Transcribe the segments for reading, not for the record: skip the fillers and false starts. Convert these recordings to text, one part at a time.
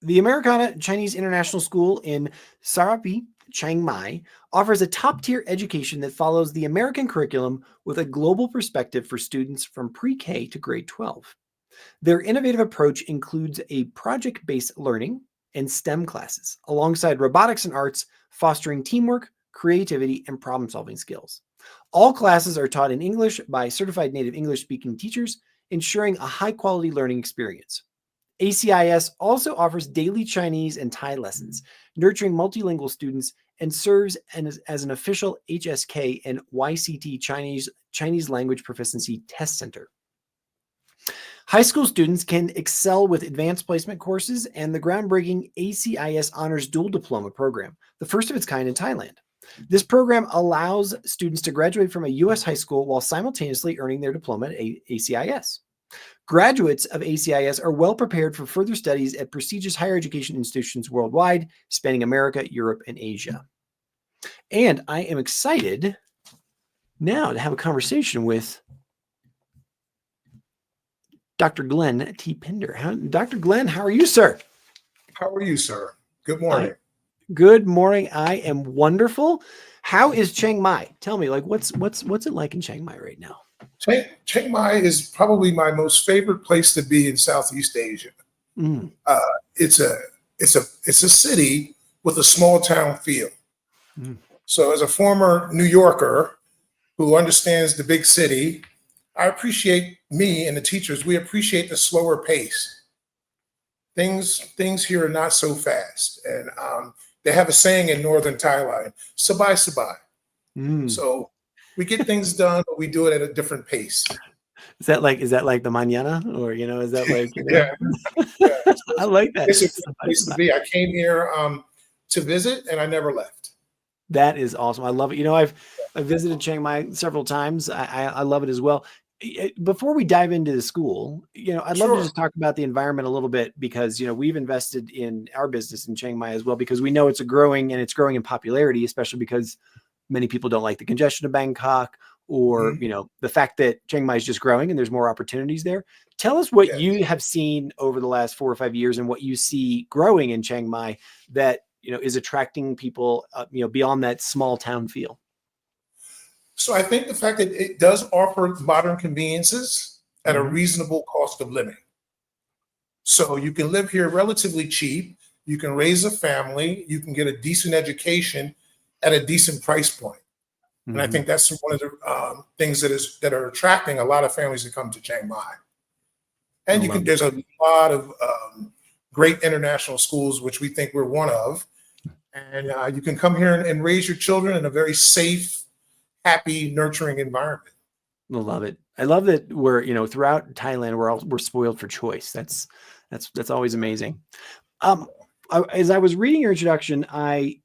The Americana Chinese International School in Saraphi, Chiang Mai, offers a top-tier education that follows the American curriculum with a global perspective for students from pre-K to grade 12. Their innovative approach includes a project-based learning and STEM classes, alongside robotics and arts, fostering teamwork, creativity, and problem-solving skills. All classes are taught in English by certified native English-speaking teachers, ensuring a high-quality learning experience. ACIS also offers daily Chinese and Thai lessons, nurturing multilingual students, and serves as an official HSK and YCT Chinese language proficiency test center. High school students can excel with advanced placement courses and the groundbreaking ACIS Honors Dual Diploma program, the first of its kind in Thailand. This program allows students to graduate from a U.S. high school while simultaneously earning their diploma at ACIS. Graduates of ACIS are well prepared for further studies at prestigious higher education institutions worldwide, spanning America, Europe, and Asia. And I am excited now to have a conversation with Dr. Glenn T. Pinder. Dr. Glenn, how are you, sir? How are you, sir? Good morning. Good morning. I am wonderful. How is Chiang Mai? Tell me, like, what's it like in Chiang Mai right now? Chiang Mai is probably my most favorite place to be in Southeast Asia. Mm. It's a city with a small town feel. Mm. So, as a former New Yorker who understands the big city, I appreciate me and the teachers. We appreciate the slower pace. Things here are not so fast, and they have a saying in Northern Thailand: "Sabai sabai." So we get things done, but we do it at a different pace. Is that like the mañana, or is that like? Yeah. I like that. It's a good place to be. I came here to visit, and I never left. That is awesome. I love it. I've visited Chiang Mai several times. I love it as well. Before we dive into the school, I'd love to just talk about the environment a little bit, because, we've invested in our business in Chiang Mai as well, because we know it's growing in popularity, especially because many people don't like the congestion of Bangkok, or, the fact that Chiang Mai is just growing and there's more opportunities there. Tell us what you have seen over the last 4 or 5 years and what you see growing in Chiang Mai that, is attracting people, beyond that small town feel. So I think the fact that it does offer modern conveniences at a reasonable cost of living. So you can live here relatively cheap, you can raise a family, you can get a decent education at a decent price point. And I think that's one of the things that are attracting a lot of families to come to Chiang Mai. And there's a lot of great international schools, which we think we're one of. And you can come here and raise your children in a very safe, happy, nurturing environment. I love it. I love that we're, throughout Thailand, we're spoiled for choice. That's always amazing. As I was reading your introduction, I'm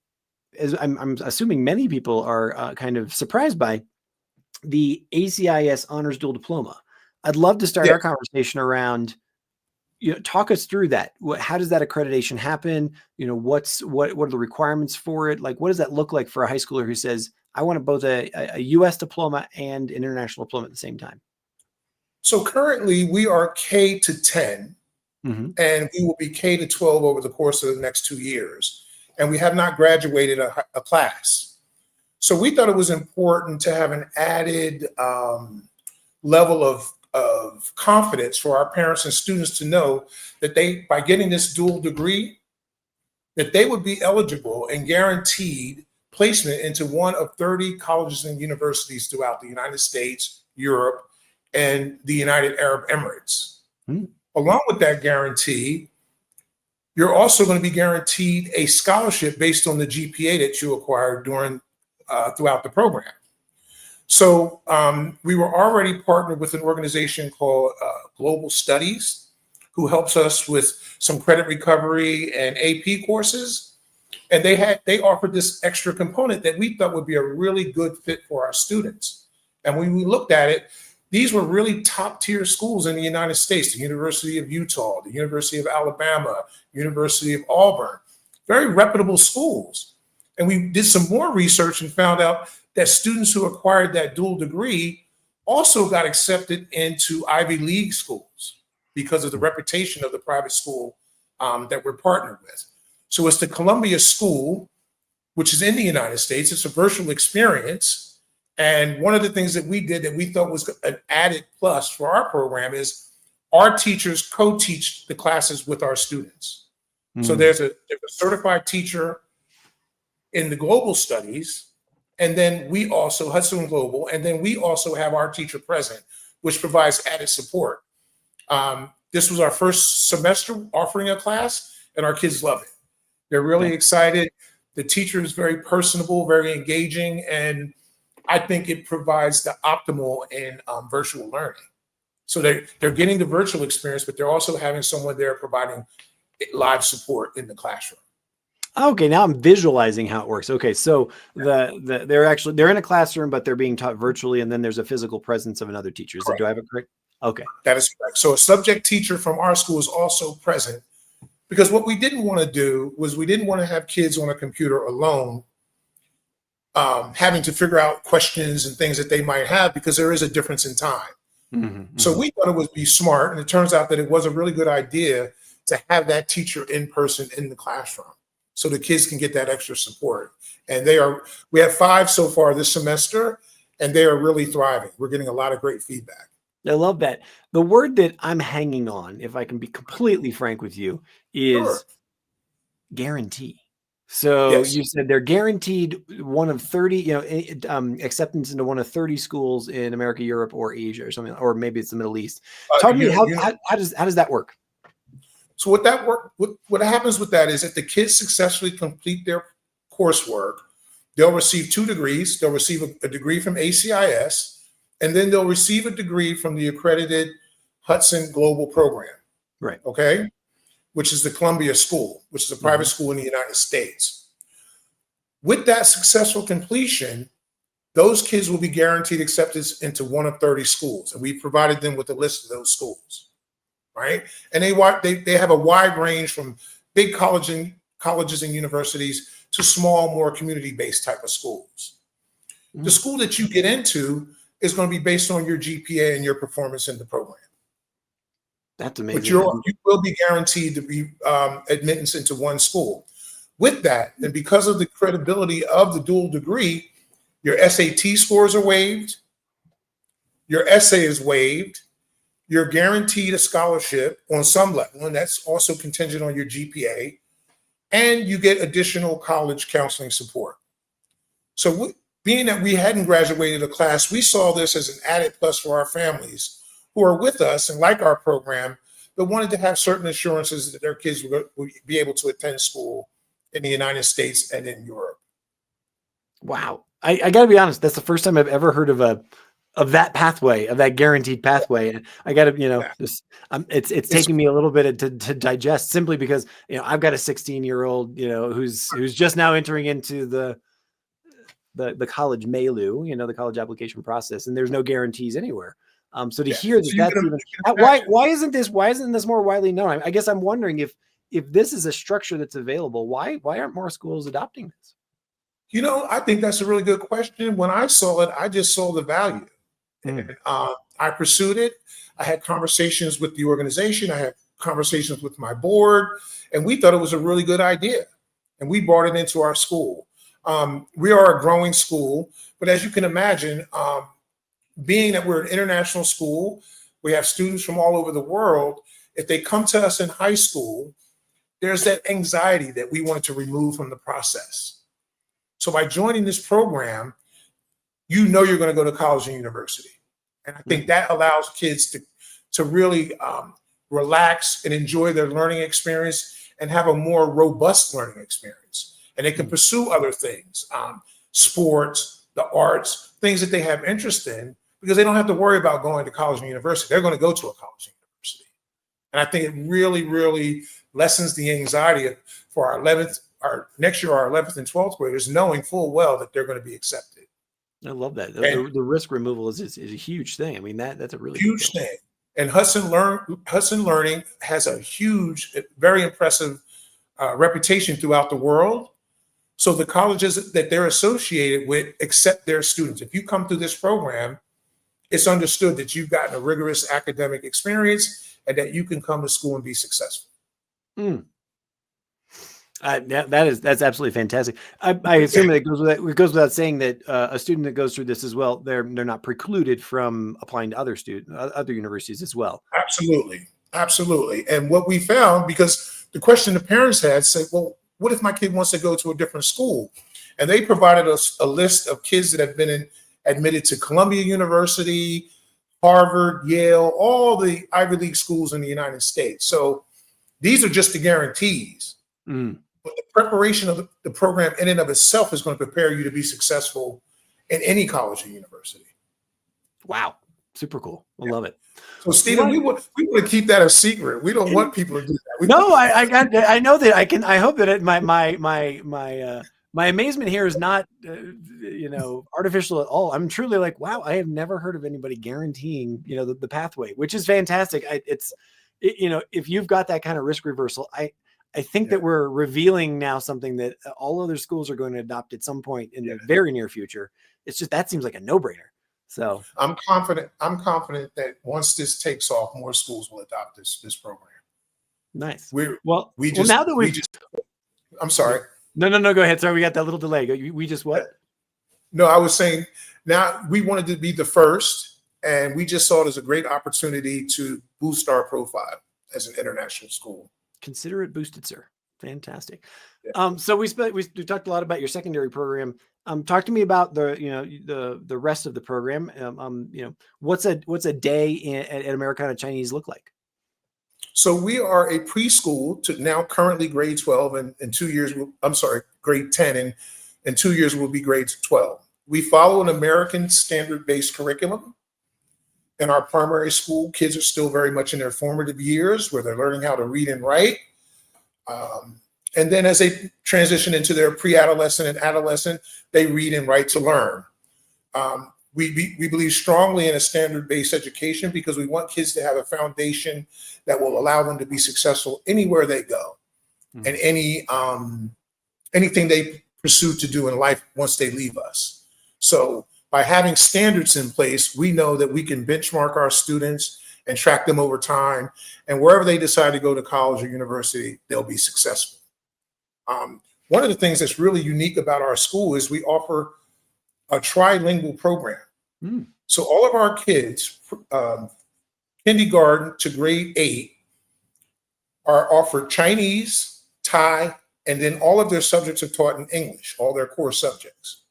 assuming many people are kind of surprised by the ACIS Honors Dual Diploma. I'd love to start our conversation around, talk us through that. How does that accreditation happen? What are the requirements for it? Like, what does that look like for a high schooler who says, I want both a U.S. diploma and an international diploma at the same time? So currently we are K to 10, and we will be K to 12 over the course of the next 2 years. And we have not graduated a class. So we thought it was important to have an added level of confidence for our parents and students to know that by getting this dual degree, that they would be eligible and guaranteed placement into one of 30 colleges and universities throughout the United States, Europe, and the United Arab Emirates. Along with that guarantee, you're also going to be guaranteed a scholarship based on the GPA that you acquired throughout the program. So we were already partnered with an organization called Global Studies, who helps us with some credit recovery and AP courses. And they offered this extra component that we thought would be a really good fit for our students. And when we looked at it, these were really top tier schools in the United States: the University of Utah, the University of Alabama, University of Auburn, very reputable schools. And we did some more research and found out that students who acquired that dual degree also got accepted into Ivy League schools because of the reputation of the private school that we're partnered with. So it's the Columbia School, which is in the United States. It's a virtual experience. And one of the things that we did that we thought was an added plus for our program is our teachers co-teach the classes with our students. So there's a certified teacher in the global studies, and then we also, Hudson Global, and then we also have our teacher present, which provides added support. This was our first semester offering a class, and our kids love it. They're really excited. The teacher is very personable, very engaging, and I think it provides the optimal in virtual learning. So they're getting the virtual experience, but they're also having someone there providing live support in the classroom. Okay, now I'm visualizing how it works. Okay, so they're in a classroom, but they're being taught virtually, and then there's a physical presence of another teacher. Do I have it correct? Okay, that is correct. So a subject teacher from our school is also present, because what we didn't want to do was we didn't want to have kids on a computer alone, having to figure out questions and things that they might have, because there is a difference in time. So we thought it would be smart, and it turns out that it was a really good idea to have that teacher in person in the classroom, so the kids can get that extra support. And we have 5 so far this semester, and they are really thriving. We're getting a lot of great feedback. I love that. The word that I'm hanging on, if I can be completely frank with you, is guarantee. So you said they're guaranteed one of 30, acceptance into one of 30 schools in America, Europe, or Asia, or something, or maybe it's the Middle East. Talk to me, how does that work? So what happens with that is if the kids successfully complete their coursework, they'll receive 2 degrees. They'll receive a degree from ACIS, and then they'll receive a degree from the accredited Hudson Global Program. Right. Okay. Which is the Columbia School, which is a private school in the United States. With that successful completion, those kids will be guaranteed acceptance into one of 30 schools. And we provided them with a list of those schools. Right. And they have a wide range from big colleges and universities to small, more community-based type of schools. The school that you get into is going to be based on your GPA and your performance in the program. That's amazing. But you will be guaranteed to be admittance into one school. With that, and because of the credibility of the dual degree, your SAT scores are waived, your essay is waived, you're guaranteed a scholarship on some level, and that's also contingent on your GPA, and you get additional college counseling support. So being that we hadn't graduated a class, we saw this as an added plus for our families who are with us and like our program, but wanted to have certain assurances that their kids would be able to attend school in the United States and in Europe. Wow. I got to be honest, that's the first time I've ever heard of that pathway, of that guaranteed pathway. And I got to, it's taking me a little bit to digest, simply because, I've got a 16-year-old, who's just now entering into the college milieu, the college application process, and there's no guarantees anywhere. So to hear that, why isn't this more widely known? I guess I'm wondering if this is a structure that's available, why aren't more schools adopting this? I think that's a really good question. When I saw it, I just saw the value. And, I pursued it. I had conversations with the organization. I had conversations with my board, and we thought it was a really good idea. And we brought it into our school. We are a growing school, but as you can imagine, being that we're an international school, we have students from all over the world. If they come to us in high school, there's that anxiety that we want to remove from the process. So by joining this program, you're going to go to college and university. And I think that allows kids to really relax and enjoy their learning experience and have a more robust learning experience. And they can pursue other things, sports, the arts, things that they have interest in, because they don't have to worry about going to college and university. They're going to go to a college and university. And I think it really, really lessens the anxiety for our next year, our 11th and 12th graders, knowing full well that they're going to be accepted. I love that. The risk removal is a huge thing. I mean, that's a really huge thing. And Hudson Learning has a huge, very impressive reputation throughout the world. So the colleges that they're associated with accept their students. If you come through this program, it's understood that you've gotten a rigorous academic experience and that you can come to school and be successful. Mm. That's absolutely fantastic. I assume that it goes without saying that a student that goes through this as well, they're not precluded from applying to other universities as well. Absolutely. Absolutely. And what we found, because the question the parents had said, well, what if my kid wants to go to a different school? And they provided us a list of kids that have been admitted to Columbia University, Harvard, Yale, all the Ivy League schools in the United States. So these are just the guarantees. Mm. But the preparation of the program in and of itself is going to prepare you to be successful in any college or university. Wow. Super cool. I love it. So Stephen, we want to keep that a secret. We don't want people to do that. I know that I can. I hope that my amazement here is not, artificial at all. I'm truly like, wow, I have never heard of anybody guaranteeing, the pathway, which is fantastic. If you've got that kind of risk reversal, I think that we're revealing now something that all other schools are going to adopt at some point in the very near future. It's just, that seems like a no-brainer. So I'm confident that once this takes off, more schools will adopt this program. Nice. I'm sorry. No, go ahead. Sorry, we got that little delay. We just what? No, I was saying now we wanted to be the first, and we just saw it as a great opportunity to boost our profile as an international school. Consider it boosted, sir. Fantastic. Yeah. So we talked a lot about your secondary program. Talk to me about the rest of the program. What's a day at Americana Chinese look like? So we are a preschool to now currently grade 12, and in 2 years, grade 10, and in 2 years will be grade 12. We follow an American standard-based curriculum. In our primary school, kids are still very much in their formative years where they're learning how to read and write. And then as they transition into their pre-adolescent and adolescent, they read and write to learn. We believe strongly in a standard-based education because we want kids to have a foundation that will allow them to be successful anywhere they go, and anything they pursue to do in life once they leave us. So by having standards in place, we know that we can benchmark our students and track them over time, and wherever they decide to go to college or university, they'll be successful. One of the things that's really unique about our school is we offer a trilingual program. So all of our kids, kindergarten to grade 8, are offered Chinese, Thai, and then all of their subjects are taught in English, all their core subjects.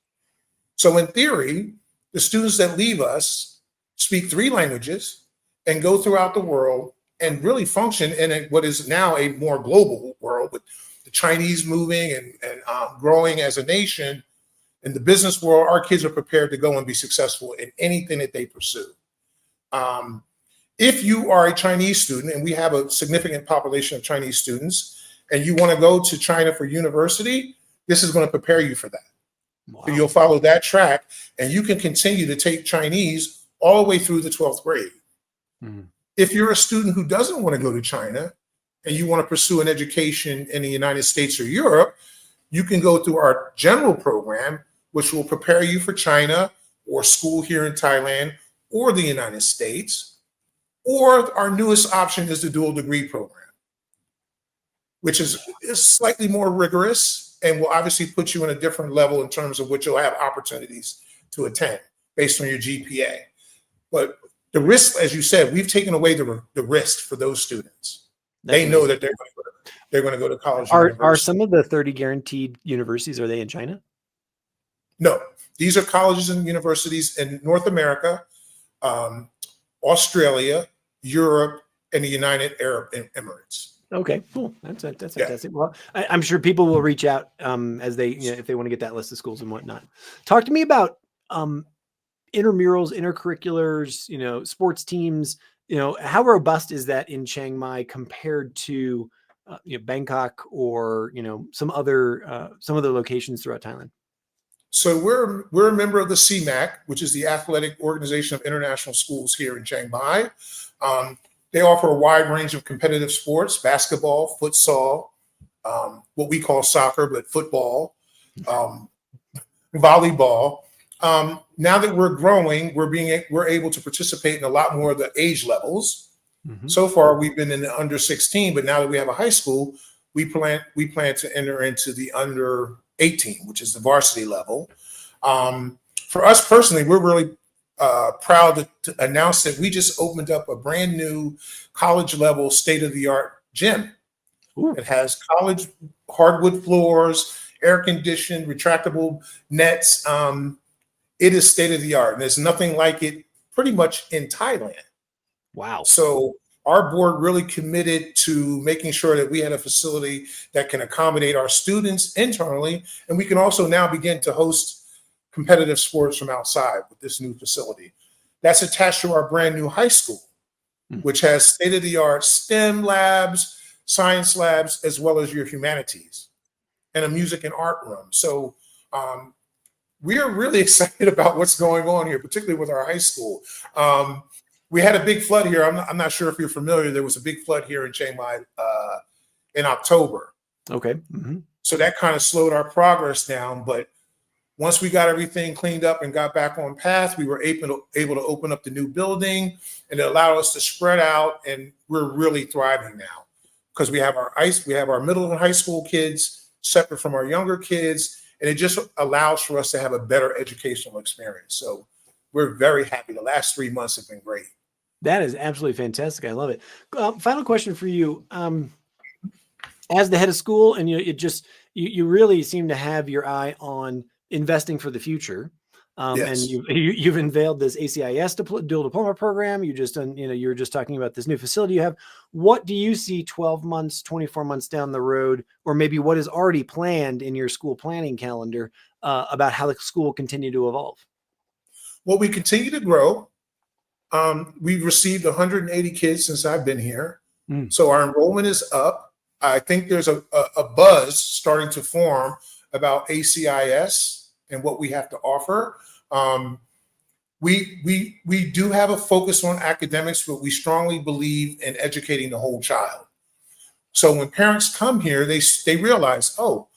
So in theory, the students that leave us speak 3 languages and go throughout the world and really function in what is now a more global world, with the Chinese moving and growing as a nation. In the business world, our kids are prepared to go and be successful in anything that they pursue. If you are a Chinese student, and we have a significant population of Chinese students, and you want to go to China for university, this is going to prepare you for that. Wow. So you'll follow that track, and you can continue to take Chinese all the way through the 12th grade. If you're a student who doesn't want to go to China and you want to pursue an education in the United States or Europe, you can go through our general program, which will prepare you for China or school here in Thailand or the United States. Or our newest option is the dual degree program, which is slightly more rigorous and will obviously put you in a different level in terms of what you'll have opportunities to attend based on your GPA. But the risk, as you said, we've taken away the risk for those students. They know that they're going to go to college. Are some of the 30 guaranteed universities, are they in China? No, these are colleges and universities in North America, Australia, Europe, and the United Arab Emirates. Okay, cool. That's fantastic. Yeah. Well, I'm sure people will reach out as they, if they want to get that list of schools and whatnot. Talk to me about intramurals, intercurriculars, sports teams. How robust is that in Chiang Mai compared to Bangkok or some other locations throughout Thailand? So we're a member of the CMAC, which is the Athletic Organization of International Schools here in Chiang Mai. They offer a wide range of competitive sports: basketball, futsal, what we call soccer, but football, volleyball. Now that we're growing, we're able to participate in a lot more of the age levels. So far, we've been in the under 16, but now that we have a high school, we plan to enter into the under 18, which is the varsity level. For us personally, we're really proud to announce that we just opened up a brand new college level state-of-the-art gym. Ooh. It has college hardwood floors, air conditioned, retractable nets. It is state-of-the-art, and there's nothing like it pretty much in Thailand. Wow. So our board really committed to making sure that we had a facility that can accommodate our students internally, and we can also now begin to host competitive sports from outside with this new facility. That's attached to our brand new high school, which has state-of-the-art STEM labs, science labs, as well as your humanities, and a music and art room. So we are really excited about what's going on here, particularly with our high school. We had a big flood here. I'm not sure if you're familiar. There was a big flood here in Chiang Mai in October. Okay. So that kind of slowed our progress down. But once we got everything cleaned up and got back on path, we were able to open up the new building, and it allowed us to spread out. And we're really thriving now because we have our middle and high school kids separate from our younger kids, and it just allows for us to have a better educational experience. So we're very happy. The last 3 months have been great. That is absolutely fantastic. I love it. Final question for you. As the head of school, and you really seem to have your eye on investing for the future. Yes. And you've unveiled this ACIS dual diploma program. You were just talking about this new facility you have. What do you see 12 months, 24 months down the road, or maybe what is already planned in your school planning calendar about how the school will continue to evolve? Well, we continue to grow. We've received 180 kids since I've been here. So our enrollment is up. I think there's a buzz starting to form about ACIS and what we have to offer. We do have a focus on academics, but we strongly believe in educating the whole child. So when parents come here, they realize, oh,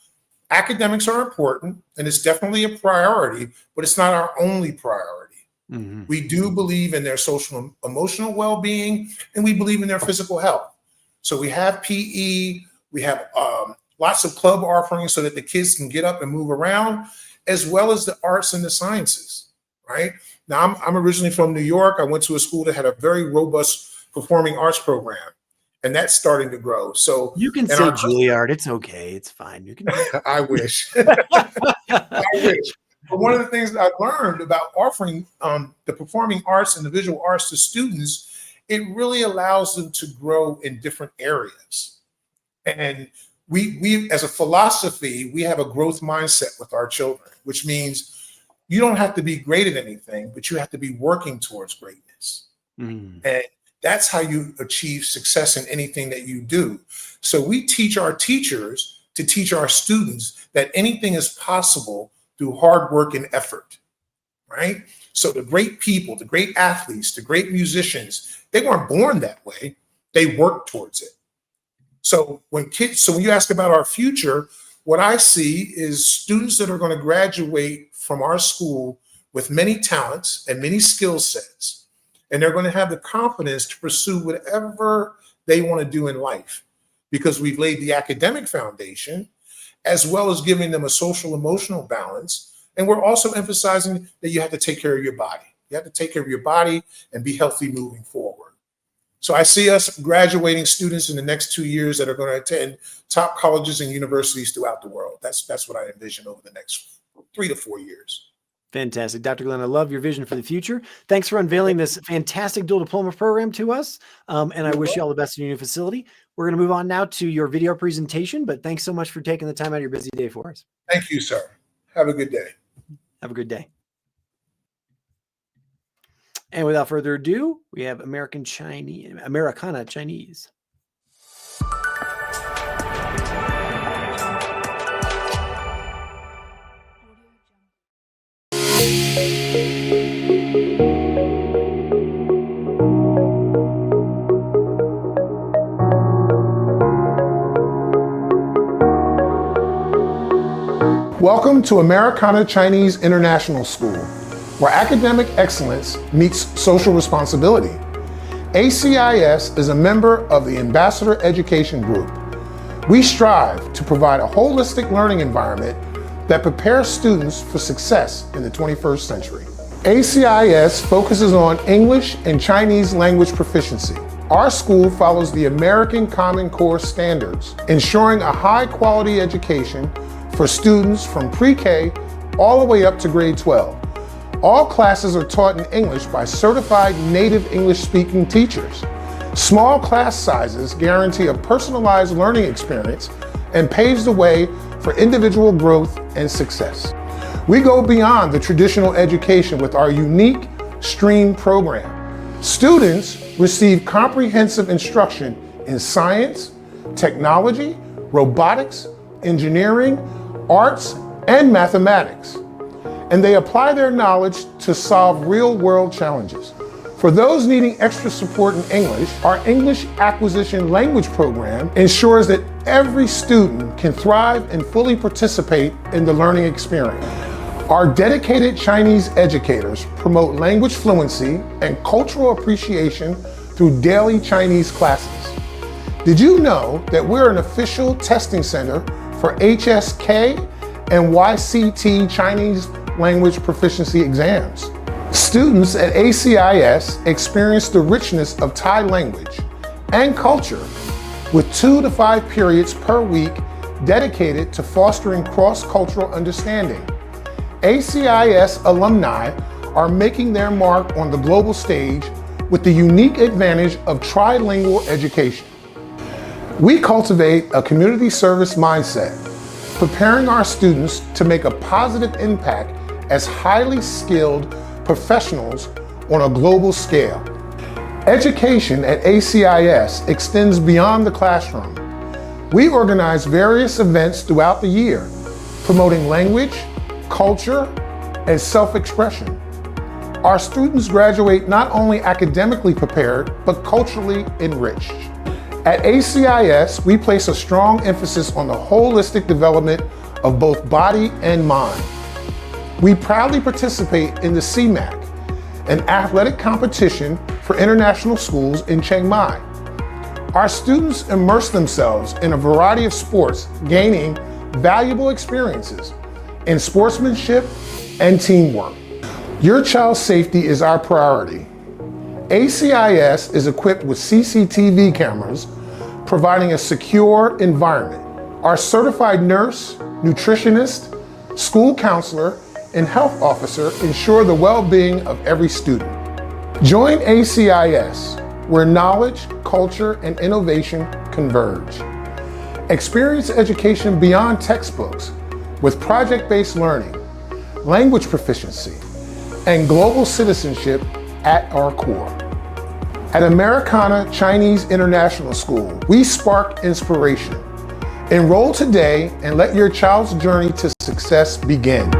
academics are important, and it's definitely a priority, but it's not our only priority. We do believe in their social and emotional well-being, and we believe in their physical health. So we have PE, we have lots of club offerings so that the kids can get up and move around, as well as the arts and the sciences, right? Now, I'm originally from New York. I went to a school that had a very robust performing arts program, and that's starting to grow. So you can say Juilliard. It's okay. It's fine. You can. I wish. I wish. But one of the things that I learned about offering the performing arts and the visual arts to students, it really allows them to grow in different areas. And we as a philosophy, we have a growth mindset with our children, which means you don't have to be great at anything, but you have to be working towards greatness. And that's how you achieve success in anything that you do. So we teach our teachers to teach our students that anything is possible through hard work and effort, right? So the great people, the great athletes, the great musicians, they weren't born that way. They worked towards it. So when you ask about our future, what I see is students that are going to graduate from our school with many talents and many skill sets, and they're going to have the confidence to pursue whatever they want to do in life, because we've laid the academic foundation, as well as giving them a social emotional balance. And we're also emphasizing that you have to take care of your body. You have to take care of your body and be healthy moving forward. So I see us graduating students in the next 2 years that are going to attend top colleges and universities throughout the world. That's what I envision over the next 3 to 4 years. Fantastic. Dr. Glenn, I love your vision for the future. Thanks for unveiling this fantastic dual diploma program to us. And I wish you all the best in your new facility. We're going to move on now to your video presentation, but thanks so much for taking the time out of your busy day for us. Thank you, sir. Have a good day. Have a good day. And without further ado, we have Americana Chinese. Welcome to Americana Chinese International School, where academic excellence meets social responsibility. ACIS is a member of the Ambassador Education Group. We strive to provide a holistic learning environment that prepares students for success in the 21st century. ACIS focuses on English and Chinese language proficiency. Our school follows the American Common Core standards, ensuring a high-quality education for students from pre-K all the way up to grade 12. All classes are taught in English by certified native English-speaking teachers. Small class sizes guarantee a personalized learning experience and paves the way for individual growth and success. We go beyond the traditional education with our unique STREAM program. Students receive comprehensive instruction in science, technology, robotics, engineering, arts, and mathematics, and they apply their knowledge to solve real-world challenges. For those needing extra support in English, our English Acquisition Language Program ensures that every student can thrive and fully participate in the learning experience. Our dedicated Chinese educators promote language fluency and cultural appreciation through daily Chinese classes. Did you know that we're an official testing center for HSK and YCT Chinese language proficiency exams? Students at ACIS experience the richness of Thai language and culture with 2 to 5 periods per week dedicated to fostering cross-cultural understanding. ACIS alumni are making their mark on the global stage with the unique advantage of trilingual education. We cultivate a community service mindset, preparing our students to make a positive impact as highly skilled professionals on a global scale. Education at ACIS extends beyond the classroom. We organize various events throughout the year, promoting language, culture, and self-expression. Our students graduate not only academically prepared, but culturally enriched. At ACIS, we place a strong emphasis on the holistic development of both body and mind. We proudly participate in the CMAC, an athletic competition for international schools in Chiang Mai. Our students immerse themselves in a variety of sports, gaining valuable experiences in sportsmanship and teamwork. Your child's safety is our priority. ACIS is equipped with CCTV cameras, providing a secure environment. Our certified nurse, nutritionist, school counselor, and health officer ensure the well-being of every student. Join ACIS, where knowledge, culture, and innovation converge. Experience education beyond textbooks with project-based learning, language proficiency, and global citizenship at our core. At Americana Chinese International School, we spark inspiration. Enroll today and let your child's journey to success begin.